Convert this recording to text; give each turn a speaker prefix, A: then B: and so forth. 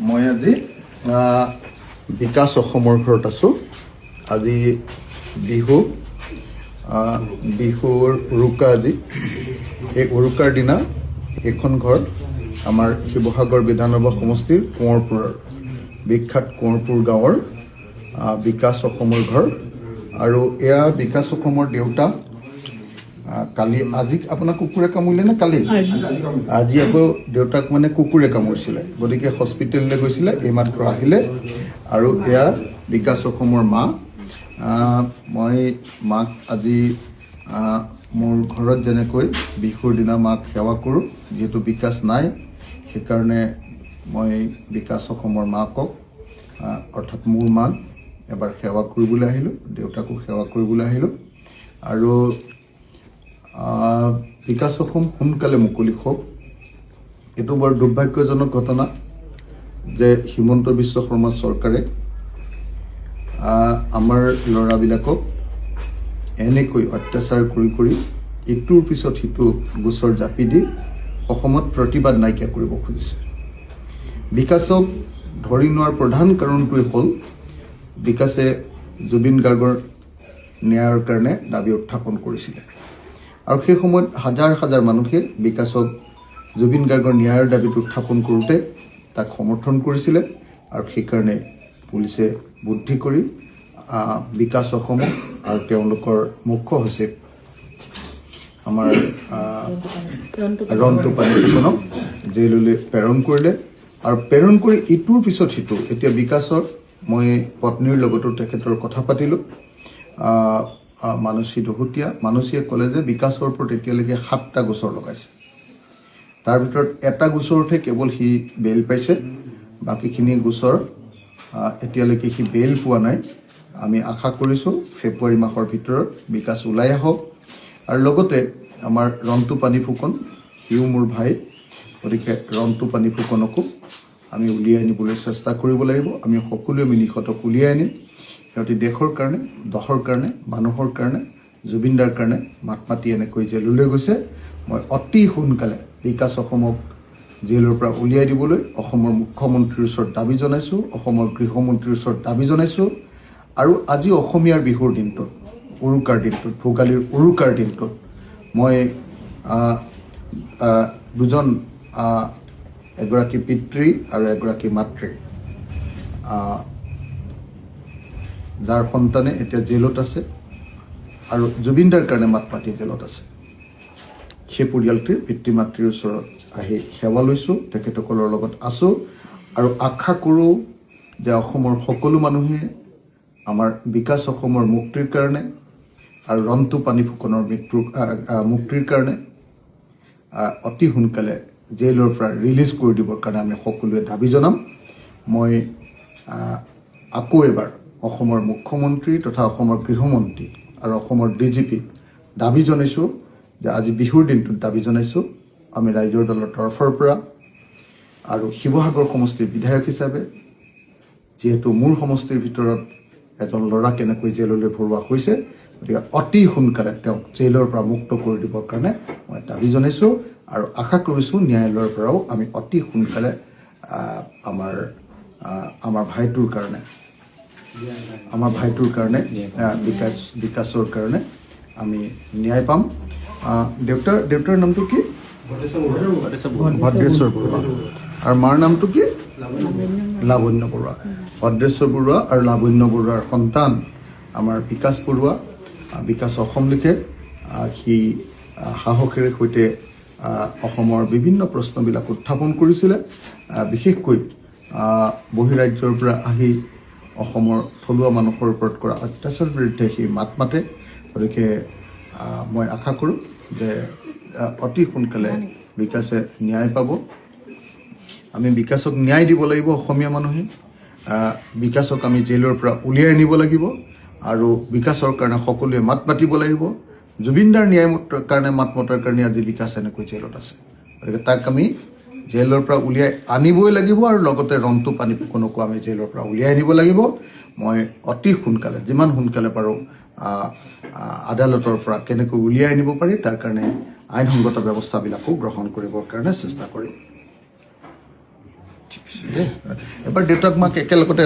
A: মই আজি বিকাশ অসমৰ ঘৰত আছোঁ। আজি বিহুৰ উৰুকা আজি। এই উৰুকাৰ দিনা এইখন ঘৰ আমাৰ শিৱসাগৰ বিধানসভা সমষ্টিৰ কোঁৱৰপুৰৰ বিখ্যাত কোঁৱৰপুৰ গাঁৱৰ বিকাশ অসমৰ ঘৰ। আৰু এয়া বিকাশ অসমৰ দেউতা। কালি আজি আপোনাক কুকুৰে কামুৰিলে নে কালি? আজি আকৌ দেউতাক মানে কুকুৰে কামুৰিছিলে, গতিকে হস্পিটেললৈ গৈছিলে, এইমাত্ৰ আহিলে। আৰু এয়া বিকাশ অসমৰ মা। মই মাক আজি মোৰ ঘৰত যেনেকৈ বিহুৰ দিনা মাক সেৱা কৰোঁ, যিহেতু বিকাশ নাই সেইকাৰণে মই বিকাশ অসমৰ মাকক অৰ্থাৎ মোৰ মাক এবাৰ সেৱা কৰিবলৈ আহিলোঁ, দেউতাকো সেৱা কৰিবলৈ আহিলোঁ। আৰু বিকাশ অসম সোনকালে মুকলি হওক। এইটো বৰ দুৰ্ভাগ্যজনক ঘটনা যে হিমন্ত বিশ্ব শৰ্মা চৰকাৰে আমাৰ ল'ৰাবিলাকক এনেকৈ অত্যাচাৰ কৰি ইটোৰ পিছত সিটো গোচৰ জাপি দি অসমত প্ৰতিবাদ নাইকিয়া কৰিব খুজিছে। বিকাশক ধৰি নোৱাৰ প্ৰধান কাৰণটোৱে হ'ল বিকাশে জুবিন গাৰ্গৰ ন্যায়ৰ কাৰণে দাবী উত্থাপন কৰিছিলে। আৰু সেই সময়ত হাজাৰ হাজাৰ মানুহে বিকাশক জুবিন গাৰ্গৰ ন্যায়ৰ দাবীটো উত্থাপন কৰোঁতে তাক সমৰ্থন কৰিছিলে। আৰু সেইকাৰণে পুলিচে বুদ্ধি কৰি বিকাশ অসমক আৰু তেওঁলোকৰ মুখ্য সচিব আমাৰ ৰন্তু পানীখনক জেইললৈ প্ৰেৰণ কৰিলে। আৰু প্ৰেৰণ কৰি ইটোৰ পিছত সিটো এতিয়া বিকাশৰ মই পত্নীৰ লগতো তেখেতৰ কথা পাতিলোঁ। মানসী দহোটীয়া মানসীয়ে ক'লে যে বিকাশৰ ওপৰত এতিয়ালৈকে 7টা গোচৰ লগাইছে, তাৰ ভিতৰত এটা গোচৰতহে কেৱল সি বেইল পাইছে, বাকীখিনি গোচৰ এতিয়ালৈকে সি বেইল পোৱা নাই। আমি আশা কৰিছোঁ ফেব্ৰুৱাৰী মাহৰ ভিতৰত বিকাশ ওলাই আহক। আৰু লগতে আমাৰ ৰন্তু পানী ফুকন, সিও মোৰ ভাই, গতিকে ৰন্তু পানী ফুকনকো আমি উলিয়াই আনিবলৈ চেষ্টা কৰিব লাগিব। আমি সকলোৱে মিলি সিহঁতক উলিয়াই আনিম। সিহঁতি দেশৰ কাৰণে, দহৰ কাৰণে, মানুহৰ কাৰণে, জুবিনদাৰ কাৰণে মাত মাতি এনেকৈ জেললৈ গৈছে। মই অতি সোনকালে বিকাশ অসমক জেলৰ পৰা উলিয়াই দিবলৈ অসমৰ মুখ্যমন্ত্ৰীৰ ওচৰত দাবী জনাইছোঁ, অসমৰ গৃহমন্ত্ৰীৰ ওচৰত দাবী জনাইছোঁ। আৰু আজি অসমীয়াৰ বিহুৰ দিনটোত, উৰুকাৰ দিনটোত, ভোগালীৰ উৰুকাৰ দিনটোত মই দুজন এগৰাকী পিতৃ আৰু এগৰাকী মাতৃ যাৰ সন্তানে এতিয়া জেলত আছে আৰু জুবিনদাৰ কাৰণে মাত মাতি জেলত আছে, সেই পৰিয়ালটিৰ পিতৃ মাতৃৰ ওচৰত আহি সেৱা লৈছোঁ, তেখেতসকলৰ লগত আছোঁ। আৰু আশা কৰোঁ যে অসমৰ সকলো মানুহে আমাৰ বিকাশ অসমৰ মুক্তিৰ কাৰণে আৰু ৰন্তু পানী ফুকনৰ মুক্তিৰ কাৰণে অতি সোনকালে জেলৰ পৰা ৰিলিজ কৰি দিবৰ কাৰণে আমি সকলোৱে দাবী জনাম। মই আকৌ এবাৰ অসমৰ মুখ্যমন্ত্ৰী তথা অসমৰ গৃহমন্ত্ৰী আৰু অসমৰ DGPক দাবী জনাইছোঁ যে আজি বিহুৰ দিনটোত দাবী জনাইছোঁ, আমি ৰাইজৰ দলৰ তৰফৰ পৰা আৰু শিৱসাগৰ সমষ্টিৰ বিধায়ক হিচাপে, যিহেতু মোৰ সমষ্টিৰ ভিতৰত এজন ল'ৰা কেনেকৈ জেললৈ ভৰোৱা হৈছে, গতিকে অতি সোনকালে তেওঁক জেলৰ পৰা মুক্ত কৰি দিবৰ কাৰণে মই দাবী জনাইছোঁ। আৰু আশা কৰিছোঁ ন্যায়ালয়ৰ পৰাও আমি অতি সোনকালে আমাৰ ভাইটোৰ কাৰণে বিকাশৰ কাৰণে আমি ন্যায় পাম। দেউতাৰ নামটো কি? ভদ্ৰেশ্বৰ বৰুৱা। আৰু মাৰ নামটো কি? লাৱণ্য বৰুৱা। ভদ্ৰেশ্বৰ বৰুৱা আৰু লাৱণ্য বৰুৱাৰ সন্তান আমাৰ বিকাশ বৰুৱা। বিকাশ অসম লিখে। সি সাহসেৰে সৈতে অসমৰ বিভিন্ন প্ৰশ্নবিলাক উত্থাপন কৰিছিলে। বিশেষকৈ বহিৰাজ্যৰ পৰা আহি অসমৰ থলুৱা মানুহৰ ওপৰত কৰা অত্যাচাৰৰ বিৰুদ্ধে সি মাত মাতে। গতিকে মই আশা কৰোঁ যে অতি সোনকালে বিকাশে ন্যায় পাব। আমি বিকাশক ন্যায় দিব লাগিব। অসমীয়া মানুহে বিকাশক আমি জেলৰ পৰা উলিয়াই আনিব লাগিব আৰু বিকাশৰ কাৰণে সকলোৱে মাত মাতিব লাগিব। জুবিনদাৰ ন্যায়ৰ কাৰণে মাত মতাৰ কাৰণে আজি বিকাশ এনেকৈ জেলত আছে। গতিকে তাক আমি জেলৰ পৰা উলিয়াই আনিবই লাগিব আৰু লগতে ৰন্তু পানী ফুকনকো আমি জেলৰ পৰা উলিয়াই আনিব লাগিব। মই অতি সোনকালে, যিমান সোনকালে পাৰোঁ আদালতৰ পৰা কেনেকৈ উলিয়াই আনিব পাৰি তাৰ কাৰণে আইনসংগত ব্যৱস্থাবিলাকো গ্ৰহণ কৰিবৰ কাৰণে চেষ্টা কৰিম। ঠিক আছে দেই এবাৰ দেউতাক মাক একেলগতে এটা